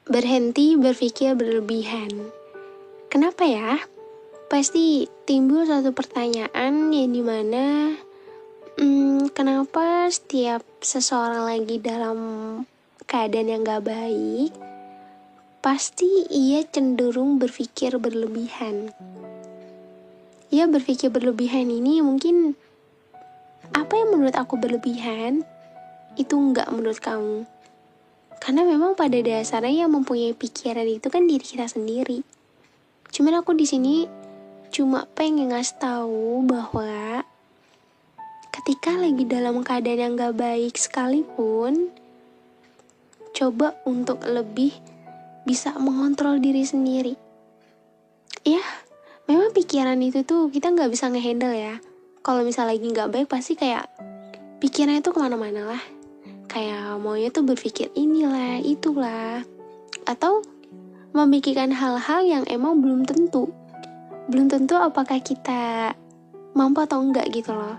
Berhenti berpikir berlebihan. Kenapa ya? Pasti timbul satu pertanyaan yang dimana kenapa setiap seseorang lagi dalam keadaan yang gak baik, pasti ia cenderung berpikir berlebihan. Ya, berpikir berlebihan ini mungkin apa yang menurut aku berlebihan, itu enggak menurut kamu. Karena memang pada dasarnya yang mempunyai pikiran itu kan diri kita sendiri. Cuman aku di sini cuma pengen ngasih tahu bahwa ketika lagi dalam keadaan yang gak baik sekalipun, coba untuk lebih bisa mengontrol diri sendiri. Ya, memang pikiran itu tuh kita gak bisa ngehandle ya. Kalau misalnya lagi gak baik pasti kayak pikirannya tuh kemana-mana lah. Kayak maunya tuh berpikir inilah, itulah. Atau memikirkan hal-hal yang emang belum tentu. Belum tentu apakah kita mampu atau enggak gitu loh.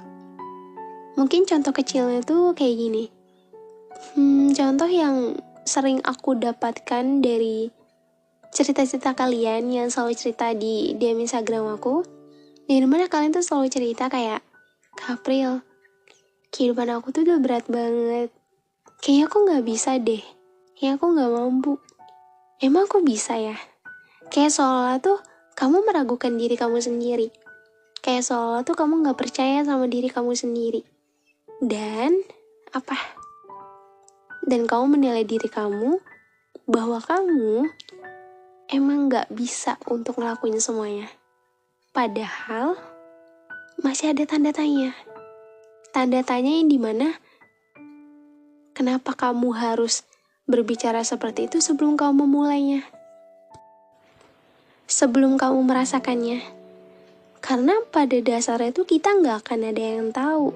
Mungkin contoh kecilnya tuh kayak gini. Contoh yang sering aku dapatkan dari cerita-cerita kalian yang selalu cerita di DM Instagram aku. Yang dimana kalian tuh selalu cerita kayak, April, kehidupan aku tuh udah berat banget. Kayaknya aku gak bisa deh. Kayaknya aku gak mampu. Emang aku bisa ya? Kayak seolah tuh kamu meragukan diri kamu sendiri. Kayak seolah tuh kamu gak percaya sama diri kamu sendiri. Dan Dan kamu menilai diri kamu bahwa kamu emang gak bisa untuk ngelakuin semuanya. Padahal masih ada tanda tanya. Tanda tanya yang dimana kenapa kamu harus berbicara seperti itu sebelum kamu memulainya? Sebelum kamu merasakannya. Karena pada dasarnya itu kita gak akan ada yang tahu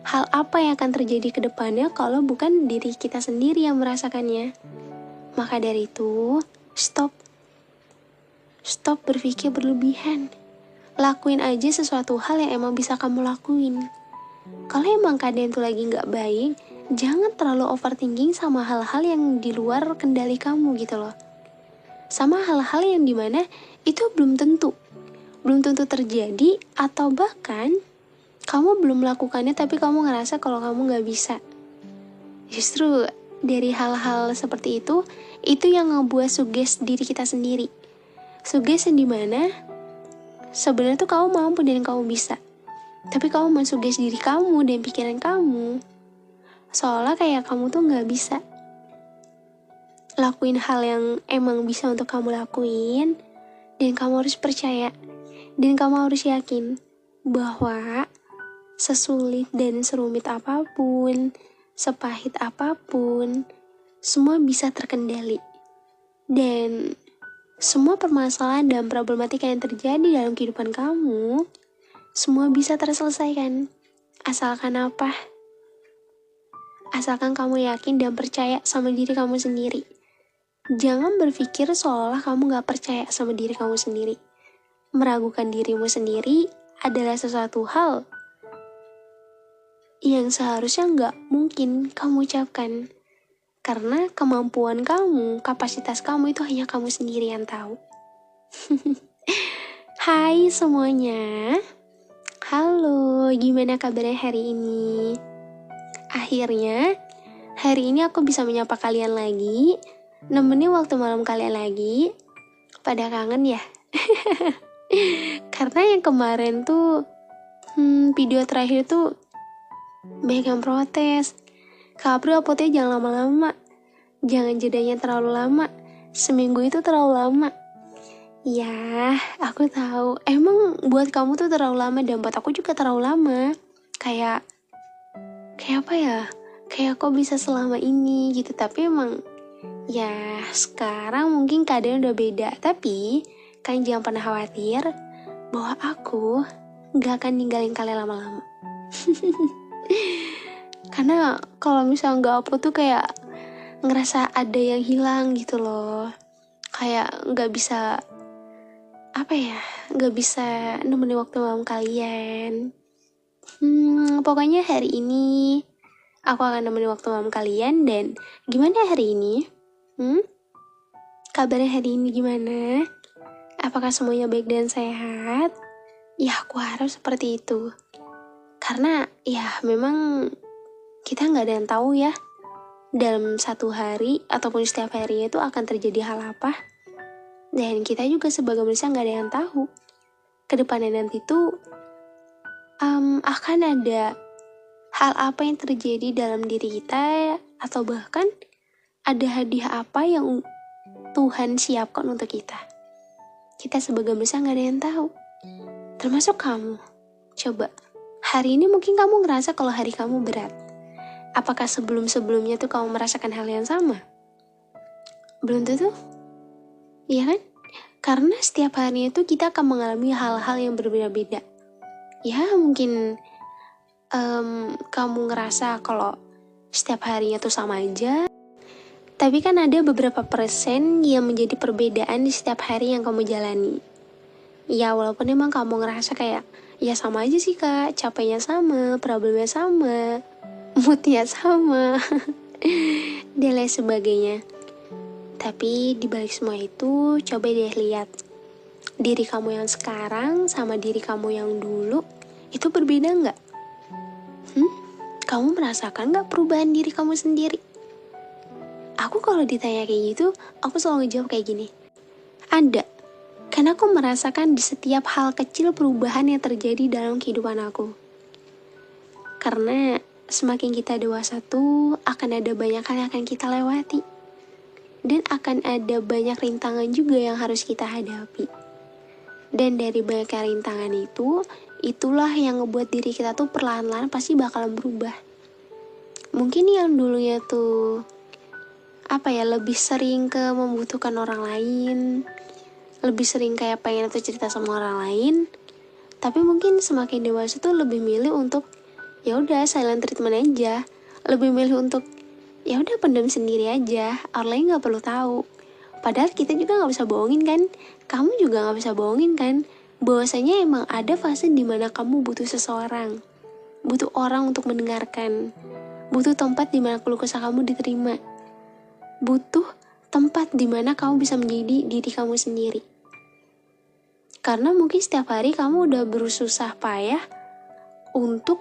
hal apa yang akan terjadi ke depannya kalau bukan diri kita sendiri yang merasakannya. Maka dari itu, stop berpikir berlebihan. Lakuin aja sesuatu hal yang emang bisa kamu lakuin. Kalau emang keadaan itu lagi gak baik, jangan terlalu overthinking sama hal-hal yang di luar kendali kamu gitu loh. Sama hal-hal yang dimana itu belum tentu terjadi, atau bahkan kamu belum melakukannya tapi kamu ngerasa kalau kamu gak bisa. Justru dari hal-hal seperti itu yang ngebuat suges diri kita sendiri. Suges yang dimana sebenarnya tuh kamu mampu dan kamu bisa, tapi kamu mensuges diri kamu dan pikiran kamu seolah kayak kamu tuh gak bisa lakuin hal yang emang bisa untuk kamu lakuin. Dan kamu harus percaya, dan kamu harus yakin bahwa sesulit dan serumit apapun, sepahit apapun, semua bisa terkendali. Dan semua permasalahan dan problematika yang terjadi dalam kehidupan kamu, semua bisa terselesaikan. Asalkan apa? Asalkan kamu yakin dan percaya sama diri kamu sendiri. Jangan berpikir seolah kamu gak percaya sama diri kamu sendiri. Meragukan dirimu sendiri adalah sesuatu hal yang seharusnya gak mungkin kamu ucapkan. Karena kemampuan kamu, kapasitas kamu itu hanya kamu sendiri yang tahu. Hai semuanya. Halo, gimana kabarnya hari ini? Akhirnya, hari ini aku bisa menyapa kalian lagi, nemenin waktu malam kalian lagi. Pada kangen ya? Karena yang kemarin tuh video terakhir tuh banyak yang protes. Kak April uploadnya jangan lama-lama, jangan jedanya terlalu lama, seminggu itu terlalu lama. Ya, aku tahu emang buat kamu tuh terlalu lama, dan buat aku juga terlalu lama. Kayak apa ya, kayak kok bisa selama ini gitu. Tapi emang ya sekarang mungkin keadaan udah beda. Tapi kalian jangan pernah khawatir bahwa aku gak akan ninggalin kalian lama-lama. Karena kalau misalnya gak upload tuh kayak ngerasa ada yang hilang gitu loh. Kayak gak bisa gak bisa nemenin waktu malam kalian. Pokoknya hari ini aku akan nemenin waktu malam kalian. Dan gimana hari ini? Kabarnya hari ini gimana? Apakah semuanya baik dan sehat? Ya, aku harap seperti itu. Karena ya memang kita nggak ada yang tahu ya, dalam satu hari ataupun setiap harinya itu akan terjadi hal apa. Dan kita juga sebagai manusia nggak ada yang tahu. Kedepannya nanti tuh akan ada hal apa yang terjadi dalam diri kita, atau bahkan ada hadiah apa yang Tuhan siapkan untuk kita. Kita sebagai manusia gak ada yang tahu. Termasuk kamu. Coba, hari ini mungkin kamu ngerasa kalau hari kamu berat. Apakah sebelum-sebelumnya tuh kamu merasakan hal yang sama? Belum tentu. Iya kan? Karena setiap harinya itu kita akan mengalami hal-hal yang berbeda-beda. Ya mungkin kamu ngerasa kalau setiap harinya tuh sama aja. Tapi kan ada beberapa persen yang menjadi perbedaan di setiap hari yang kamu jalani. Ya walaupun emang kamu ngerasa kayak, ya sama aja sih kak, capeknya sama, problemnya sama, moodnya sama, dan lain sebagainya. Tapi dibalik semua itu, coba deh lihat diri kamu yang sekarang sama diri kamu yang dulu, itu berbeda nggak? Kamu merasakan nggak perubahan diri kamu sendiri? Aku kalau ditanya kayak gitu, aku selalu ngejawab kayak gini. Ada. Karena aku merasakan di setiap hal kecil perubahan yang terjadi dalam kehidupan aku. Karena semakin kita dewasa tuh, akan ada banyak hal yang akan kita lewati. Dan akan ada banyak rintangan juga yang harus kita hadapi. Dan dari banyak rintangan itu, itulah yang ngebuat diri kita tuh perlahan-lahan pasti bakalan berubah. Mungkin yang dulunya tuh lebih sering ke membutuhkan orang lain, lebih sering kayak pengen tuh cerita sama orang lain, tapi mungkin semakin dewasa tuh lebih milih untuk ya udah silent treatment aja, lebih milih untuk ya udah pendam sendiri aja, orang lain nggak perlu tahu. Padahal kita juga nggak bisa bohongin kan, kamu juga nggak bisa bohongin kan, bahwasanya emang ada fase dimana kamu butuh seseorang, butuh orang untuk mendengarkan, butuh tempat dimana keluh kesah kamu diterima, butuh tempat dimana kamu bisa menjadi diri kamu sendiri. Karena mungkin setiap hari kamu udah berusaha payah untuk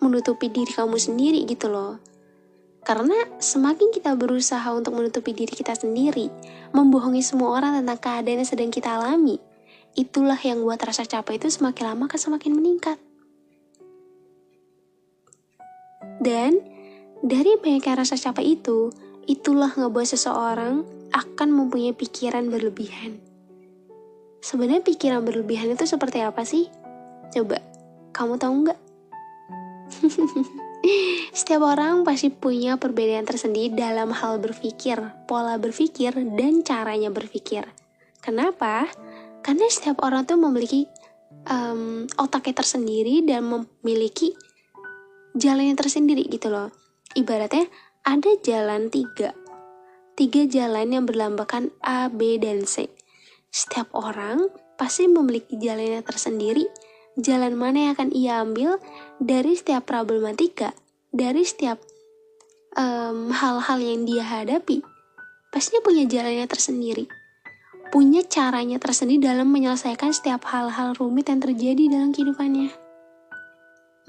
menutupi diri kamu sendiri gitu loh. Karena semakin kita berusaha untuk menutupi diri kita sendiri, membohongi semua orang tentang keadaan yang sedang kita alami, itulah yang buat rasa capek itu semakin lama semakin meningkat. Dan dari banyaknya rasa capek itu, itulah ngebuat seseorang akan mempunyai pikiran berlebihan. Sebenarnya pikiran berlebihan itu seperti apa sih? Coba, kamu tahu nggak? Setiap orang pasti punya perbedaan tersendiri dalam hal berpikir, pola berpikir, dan caranya berpikir. Kenapa? Karena setiap orang tuh memiliki otaknya tersendiri dan memiliki jalannya tersendiri gitu loh. Ibaratnya ada jalan tiga jalan yang berlambangkan A, B, dan C. Setiap orang pasti memiliki jalannya tersendiri, jalan mana yang akan ia ambil dari setiap problematika, dari setiap hal-hal yang dia hadapi, pastinya punya jalannya tersendiri, punya caranya tersendiri dalam menyelesaikan setiap hal-hal rumit yang terjadi dalam kehidupannya.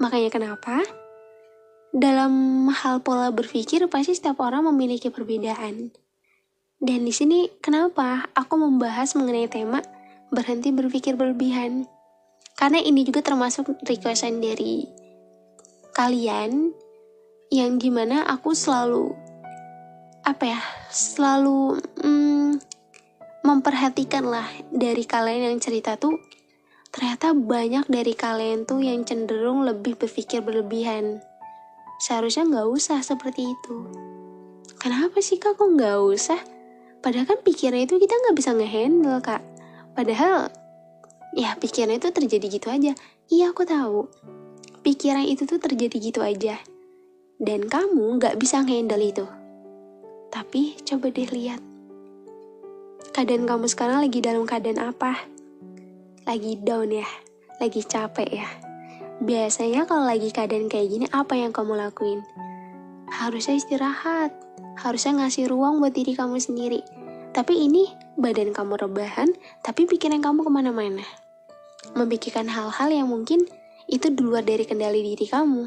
Makanya kenapa dalam hal pola berpikir pasti setiap orang memiliki perbedaan. Dan di sini kenapa aku membahas mengenai tema berhenti berpikir berlebihan. Karena ini juga termasuk requestan dari kalian yang dimana aku selalu memperhatikan lah dari kalian yang cerita tuh, ternyata banyak dari kalian tuh yang cenderung lebih berpikir berlebihan. Seharusnya gak usah seperti itu. Kenapa sih kak kok gak usah? Padahal kan pikiran itu kita gak bisa ngehandle kak. Padahal ya pikiran itu terjadi gitu aja. Iya aku tahu, pikiran itu tuh terjadi gitu aja, dan kamu gak bisa ngehandle itu. Tapi coba deh lihat keadaan kamu sekarang lagi dalam keadaan apa? Lagi down ya? Lagi capek ya? Biasanya kalau lagi keadaan kayak gini, apa yang kamu lakuin? Harusnya istirahat, harusnya ngasih ruang buat diri kamu sendiri. Tapi ini badan kamu rebahan, tapi pikiran kamu kemana-mana. Memikirkan hal-hal yang mungkin itu di luar dari kendali diri kamu.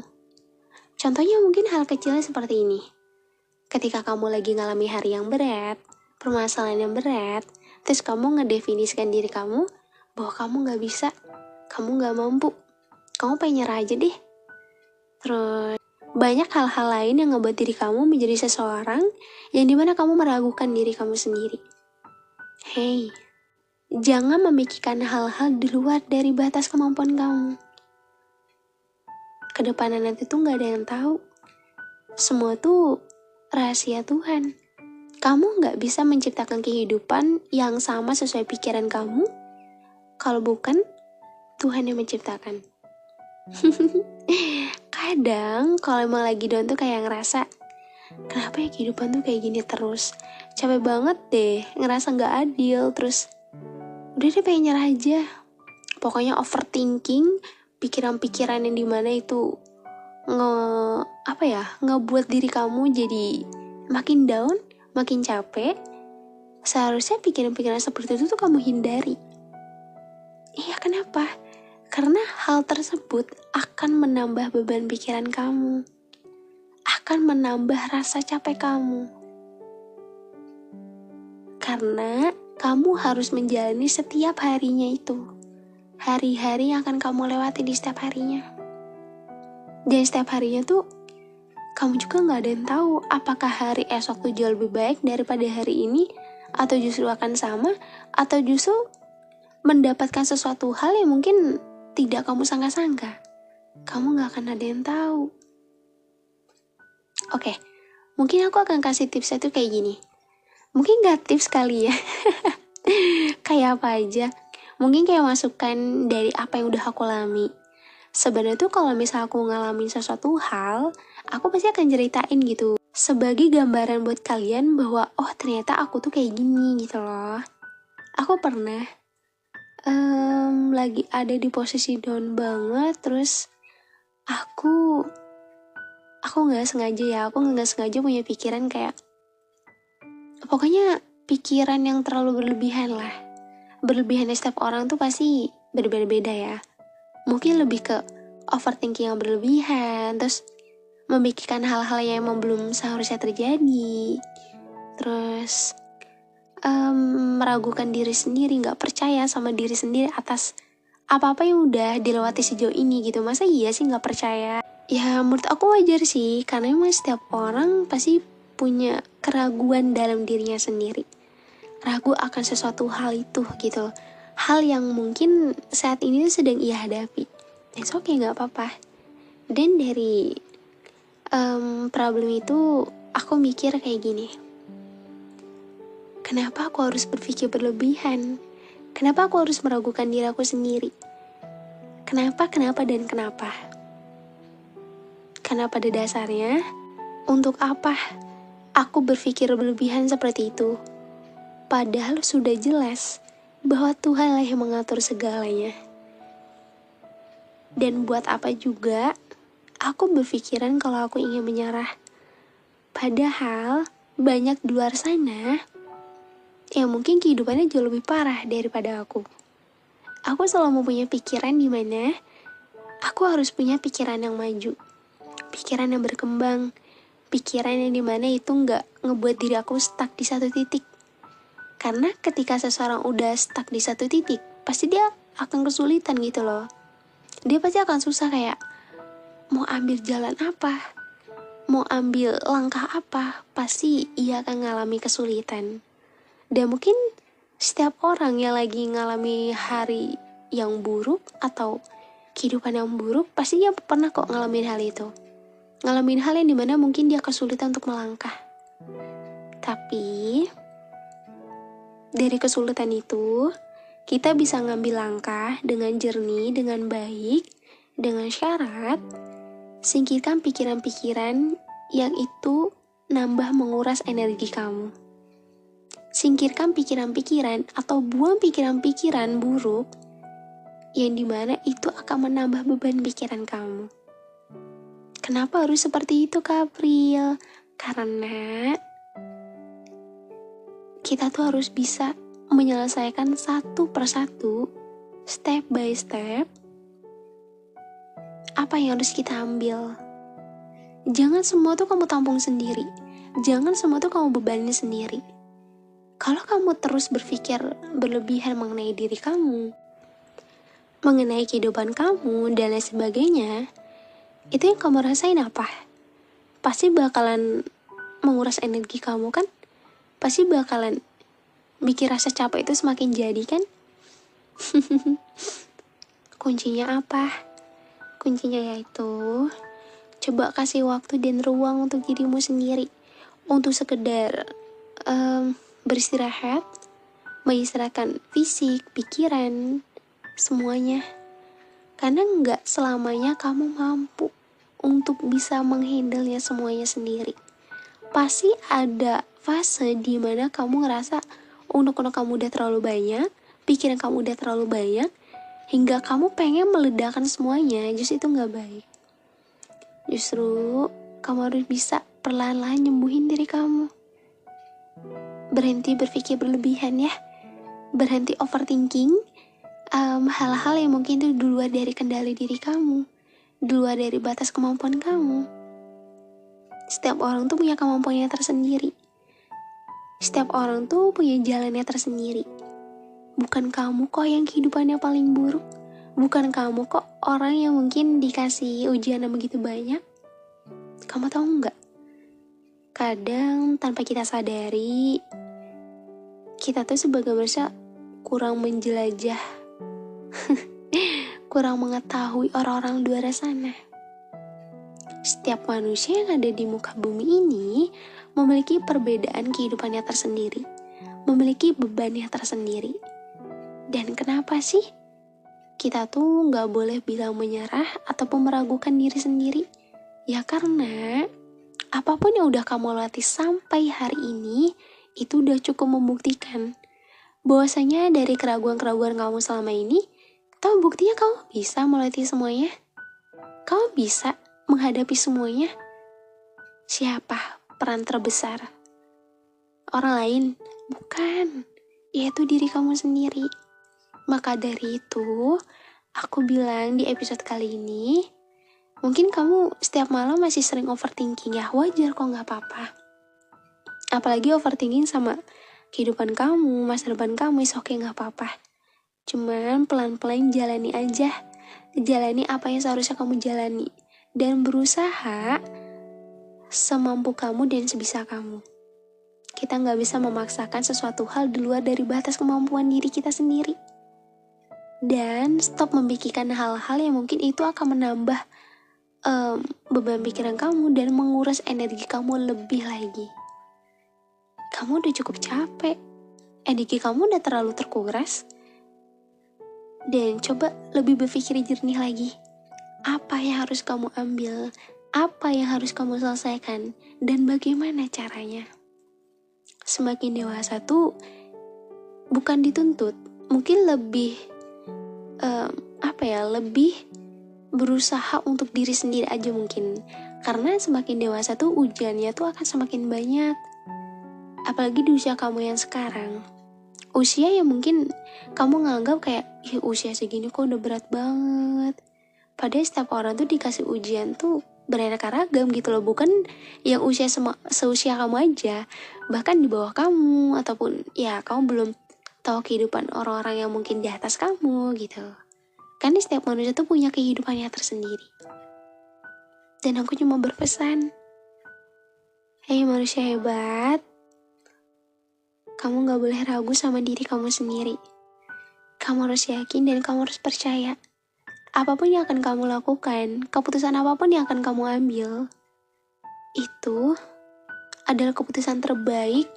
Contohnya mungkin hal kecilnya seperti ini. Ketika kamu lagi ngalami hari yang berat, permasalahan yang berat, terus kamu ngedefinisikan diri kamu bahwa kamu gak bisa, kamu gak mampu, kamu pengen nyerah aja deh. Terus banyak hal-hal lain yang ngebuat diri kamu menjadi seseorang yang dimana kamu meragukan diri kamu sendiri. Hey, jangan memikirkan hal-hal di luar dari batas kemampuan kamu. Kedepannya nanti tuh gak ada yang tahu. Semua tuh rahasia Tuhan. Kamu gak bisa menciptakan kehidupan yang sama sesuai pikiran kamu. Kalau bukan, Tuhan yang menciptakan. Kadang kalau emang lagi down tuh kayak ngerasa, kenapa ya kehidupan tuh kayak gini terus? Capek banget deh, ngerasa gak adil. Terus udah deh pengen nyerah aja. Pokoknya overthinking, pikiran-pikiran yang dimana itu ngebuat diri kamu jadi makin down, makin capek. Seharusnya pikiran-pikiran seperti itu tuh kamu hindari. Iya, kenapa? Karena hal tersebut akan menambah beban pikiran kamu, akan menambah rasa capek kamu. Karena kamu harus menjalani setiap harinya itu. Hari-hari yang akan kamu lewati di setiap harinya. Dan setiap harinya tuh kamu juga gak ada yang tahu apakah hari esok tuh jauh lebih baik daripada hari ini, atau justru akan sama, atau justru mendapatkan sesuatu hal yang mungkin tidak kamu sangka-sangka. Kamu gak akan ada yang tahu. Oke, mungkin aku akan kasih tipsnya tuh kayak gini. Mungkin gak tips kali ya. Kayak apa aja. Mungkin kayak masukan dari apa yang udah aku alami. Sebenarnya tuh kalau misal aku ngalamin sesuatu hal, aku pasti akan ceritain gitu. Sebagai gambaran buat kalian bahwa oh ternyata aku tuh kayak gini gitu loh. Aku pernah lagi ada di posisi down banget, terus aku nggak sengaja punya pikiran kayak, pokoknya pikiran yang terlalu berlebihan lah. Berlebihan setiap orang tuh pasti berbeda-beda ya. Mungkin lebih ke overthinking yang berlebihan, terus memikirkan hal-hal yang emang belum seharusnya terjadi, terus meragukan diri sendiri, gak percaya sama diri sendiri atas apa-apa yang udah dilewati sejauh ini gitu. Masa iya sih gak percaya? Ya menurut aku wajar sih, karena emang setiap orang pasti punya keraguan dalam dirinya sendiri. Ragu akan sesuatu hal itu gitu. Hal yang mungkin saat ini sedang ia hadapi. It's okay, gak apa-apa. Dan dari problem itu aku mikir kayak gini. Kenapa aku harus berpikir berlebihan? Kenapa aku harus meragukan diri aku sendiri? Kenapa? Karena pada dasarnya, untuk apa aku berpikir berlebihan seperti itu? Padahal sudah jelas bahwa Tuhanlah yang mengatur segalanya. Dan buat apa juga aku berpikiran kalau aku ingin menyerah? Padahal banyak di luar sana yang mungkin kehidupannya jauh lebih parah daripada aku. Aku selalu mempunyai pikiran di mana aku harus punya pikiran yang maju, pikiran yang berkembang, pikiran yang dimana itu nggak ngebuat diri aku stuck di satu titik. Karena ketika seseorang udah stuck di satu titik, pasti dia akan kesulitan gitu loh. Dia pasti akan susah kayak mau ambil jalan apa, mau ambil langkah apa, pasti ia akan ngalami kesulitan. Dan mungkin setiap orang yang lagi ngalami hari yang buruk atau kehidupan yang buruk, pasti dia pernah kok ngalamin hal itu. Ngalamin hal yang dimana mungkin dia kesulitan untuk melangkah. Tapi dari kesulitan itu, kita bisa ngambil langkah dengan jernih, dengan baik, dengan syarat singkirkan pikiran-pikiran yang itu nambah menguras energi kamu. Singkirkan pikiran-pikiran atau buang pikiran-pikiran buruk yang dimana itu akan menambah beban pikiran kamu. Kenapa harus seperti itu, Kak April? Karena kita tuh harus bisa menyelesaikan satu persatu, step by step, apa yang harus kita ambil. Jangan semua tuh kamu tampung sendiri. Jangan semua tuh kamu bebanin sendiri. Kalau kamu terus berpikir berlebihan mengenai diri kamu, mengenai kehidupan kamu, dan lain sebagainya, itu yang kamu rasain apa? Pasti bakalan menguras energi kamu kan? Pasti bakalan bikin rasa capek itu semakin jadi kan? Kuncinya apa? Kuncinya yaitu coba kasih waktu dan ruang untuk dirimu sendiri, untuk sekedar beristirahat, mengistirahatkan fisik, pikiran, semuanya. Karena nggak selamanya kamu mampu untuk bisa menghandle-nya semuanya sendiri. Pasti ada fase di mana kamu ngerasa unek-unek kamu udah terlalu banyak, pikiran kamu udah terlalu banyak, hingga kamu pengen meledakkan semuanya. Justru itu nggak baik. Justru kamu harus bisa perlahan-lahan nyembuhin diri kamu. Berhenti berpikir berlebihan ya. Berhenti overthinking hal-hal yang mungkin itu di luar dari kendali diri kamu, di luar dari batas kemampuan kamu. Setiap orang tuh punya kemampuannya tersendiri. Setiap orang tuh punya jalannya tersendiri. Bukan kamu kok yang kehidupannya paling buruk. Bukan kamu kok orang yang mungkin dikasih ujian yang begitu banyak. Kamu tahu nggak? Kadang tanpa kita sadari, kita tuh sebagai manusia kurang menjelajah, kurang mengetahui orang-orang di luar sana. Setiap manusia yang ada di muka bumi ini memiliki perbedaan kehidupannya tersendiri, memiliki bebannya tersendiri. Dan kenapa sih kita tuh nggak boleh bilang menyerah ataupun meragukan diri sendiri? Ya karena apapun yang udah kamu latih sampai hari ini, itu udah cukup membuktikan bahwasanya dari keraguan-keraguan kamu selama ini, tahu buktinya kamu bisa melatih semuanya. Kamu bisa menghadapi semuanya. Siapa peran terbesar? Orang lain? Bukan. Yaitu diri kamu sendiri. Maka dari itu, aku bilang di episode kali ini, mungkin kamu setiap malam masih sering overthinking ya, wajar kok gak apa-apa. Apalagi overthinking sama kehidupan kamu, masa depan kamu, oke gak apa-apa. Cuman pelan-pelan jalani aja. Jalani apa yang seharusnya kamu jalani. Dan berusaha semampu kamu dan sebisa kamu. Kita gak bisa memaksakan sesuatu hal di luar dari batas kemampuan diri kita sendiri. Dan stop memikirkan hal-hal yang mungkin itu akan menambah beban pikiran kamu dan menguras energi kamu lebih lagi. Kamu udah cukup capek, energi kamu udah terlalu terkuras. Dan coba lebih berpikir jernih lagi. Apa yang harus kamu ambil, apa yang harus kamu selesaikan, dan bagaimana caranya. Semakin dewasa tuh bukan dituntut, mungkin lebih lebih berusaha untuk diri sendiri aja mungkin. Karena semakin dewasa tuh ujiannya tuh akan semakin banyak. Apalagi di usia kamu yang sekarang. Usia yang mungkin kamu nganggap kayak, usia segini kok udah berat banget. Padahal setiap orang tuh dikasih ujian tuh beraneka ragam gitu loh. Bukan yang usia seusia kamu aja. Bahkan di bawah kamu, ataupun ya kamu belum tahu kehidupan orang-orang yang mungkin di atas kamu gitu. Karena setiap manusia tuh punya kehidupannya tersendiri. Dan aku cuma berpesan, hei manusia hebat, kamu gak boleh ragu sama diri kamu sendiri. Kamu harus yakin dan kamu harus percaya. Apapun yang akan kamu lakukan, keputusan apapun yang akan kamu ambil, itu adalah keputusan terbaik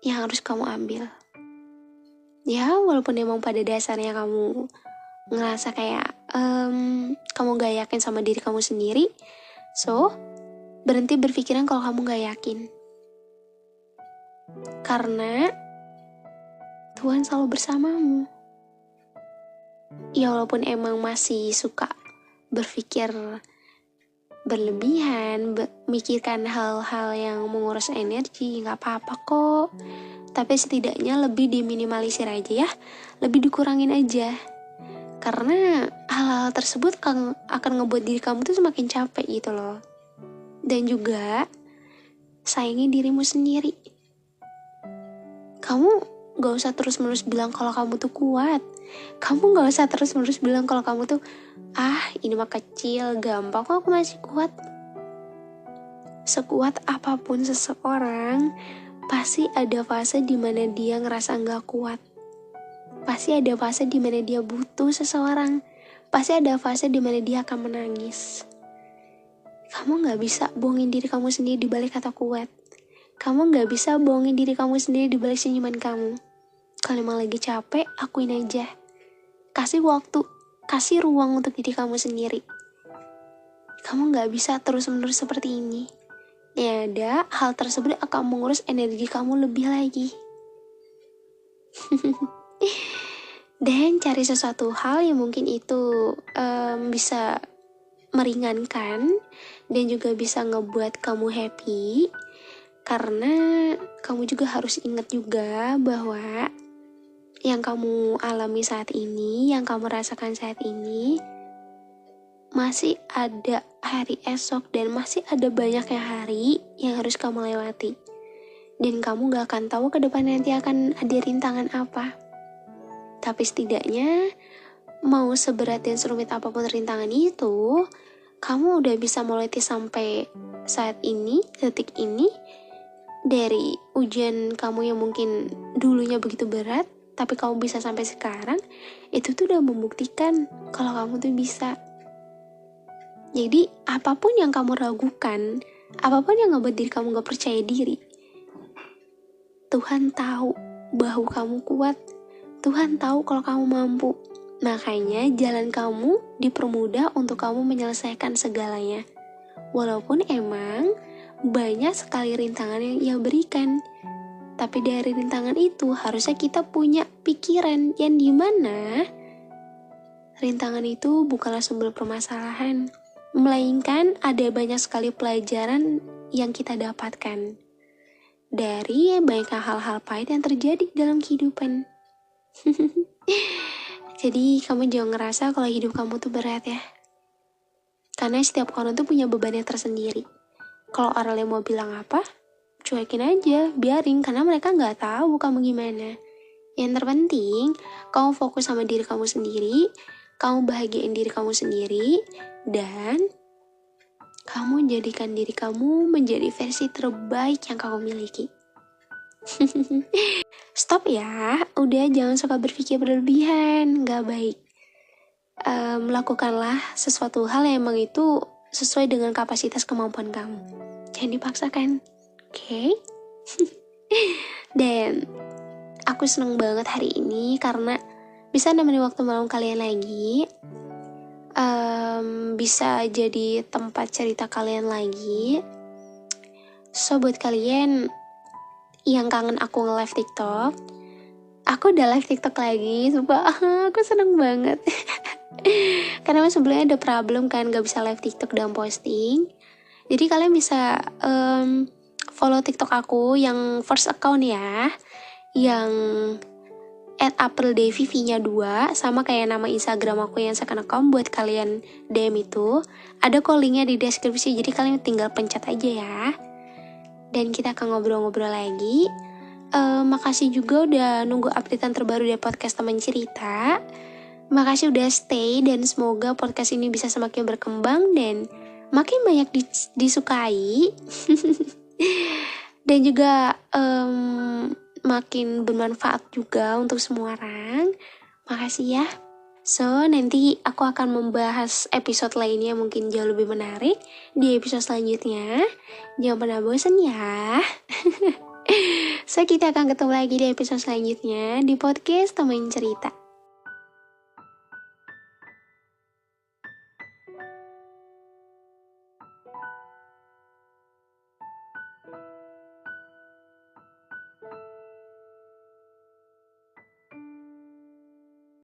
yang harus kamu ambil. Ya, walaupun emang pada dasarnya kamu ngerasa kayak kamu gak yakin sama diri kamu sendiri, so berhenti berpikiran kalau kamu gak yakin. Karena Tuhan selalu bersamamu. Ya walaupun emang masih suka berpikir berlebihan, memikirkan hal-hal yang menguras energi, gak apa-apa kok. tapi setidaknya lebih diminimalisir aja ya, lebih dikurangin aja. Karena hal-hal tersebut akan ngebuat diri kamu tuh semakin capek gitu loh. Dan juga sayangi dirimu sendiri. Kamu gak usah terus-menerus bilang kalau kamu tuh kuat. Kamu gak usah terus-menerus bilang kalau kamu tuh ini mah kecil, gampang kok aku masih kuat. Sekuat apapun seseorang, pasti ada fase dimana dia ngerasa gak kuat. Pasti ada fase dimana dia butuh seseorang. Pasti ada fase dimana dia akan menangis. Kamu gak bisa bohongin diri kamu sendiri di balik kata kuat. Kamu gak bisa bohongin diri kamu sendiri di balik senyuman kamu. Kalau emang lagi capek, akuin aja. Kasih waktu, kasih ruang untuk diri kamu sendiri. Kamu gak bisa terus-menerus seperti ini. Ya ada, hal tersebut akan mengurus energi kamu lebih lagi. Dan cari sesuatu hal yang mungkin itu bisa meringankan dan juga bisa ngebuat kamu happy. Karena kamu juga harus ingat juga bahwa yang kamu alami saat ini, yang kamu rasakan saat ini, masih ada hari esok dan masih ada banyaknya hari yang harus kamu lewati. Dan kamu gak akan tahu ke depan nanti akan ada rintangan apa. Tapi setidaknya, mau seberat dan serumit apapun rintangan itu, kamu udah bisa melewati sampai saat ini, detik ini. Dari ujian kamu yang mungkin dulunya begitu berat, tapi kamu bisa sampai sekarang, itu tuh udah membuktikan kalau kamu tuh bisa. Jadi apapun yang kamu ragukan, apapun yang ngebuat diri kamu gak percaya diri, Tuhan tahu bahwa kamu kuat. Tuhan tahu kalau kamu mampu. Makanya jalan kamu dipermudah untuk kamu menyelesaikan segalanya. Walaupun emang banyak sekali rintangan yang Ia berikan. Tapi dari rintangan itu harusnya kita punya pikiran yang dimana rintangan itu bukanlah sumber permasalahan, melainkan ada banyak sekali pelajaran yang kita dapatkan dari banyak hal-hal pahit yang terjadi dalam kehidupan. Jadi kamu jangan ngerasa kalau hidup kamu tuh berat ya. Karena setiap orang tuh punya bebannya tersendiri. Kalau orang yang mau bilang apa, cuekin aja, biarin, karena mereka gak tahu kamu gimana. Yang terpenting, kamu fokus sama diri kamu sendiri, kamu bahagiain diri kamu sendiri, dan kamu jadikan diri kamu menjadi versi terbaik yang kamu miliki. Stop ya, udah jangan suka berpikir berlebihan, gak baik. Lakukanlah sesuatu hal yang emang itu sesuai dengan kapasitas kemampuan kamu. Jangan dipaksakan, oke? Dan aku seneng banget hari ini karena bisa nemenin waktu malam kalian lagi. Bisa jadi tempat cerita kalian lagi. So buat kalian yang kangen aku nge-live TikTok, aku udah live TikTok lagi. Sumpah, aku seneng banget. Karena sebelumnya ada problem kan, gak bisa live TikTok dan posting. Jadi kalian bisa follow TikTok aku yang first account ya, yang @aprildeviv-nya 2, sama kayak nama Instagram aku yang second account. Buat kalian DM itu ada kok linknya di deskripsi, jadi kalian tinggal pencet aja ya. Dan kita akan ngobrol-ngobrol lagi. Makasih juga udah nunggu updatean terbaru dari podcast Teman Cerita. Makasih udah stay, dan semoga podcast ini bisa semakin berkembang dan makin banyak disukai. Dan juga makin bermanfaat juga untuk semua orang. Makasih ya. So, nanti aku akan membahas episode lainnya mungkin jauh lebih menarik di episode selanjutnya. Jangan pernah bosan ya. So, kita akan ketemu lagi di episode selanjutnya di podcast Teman Cerita.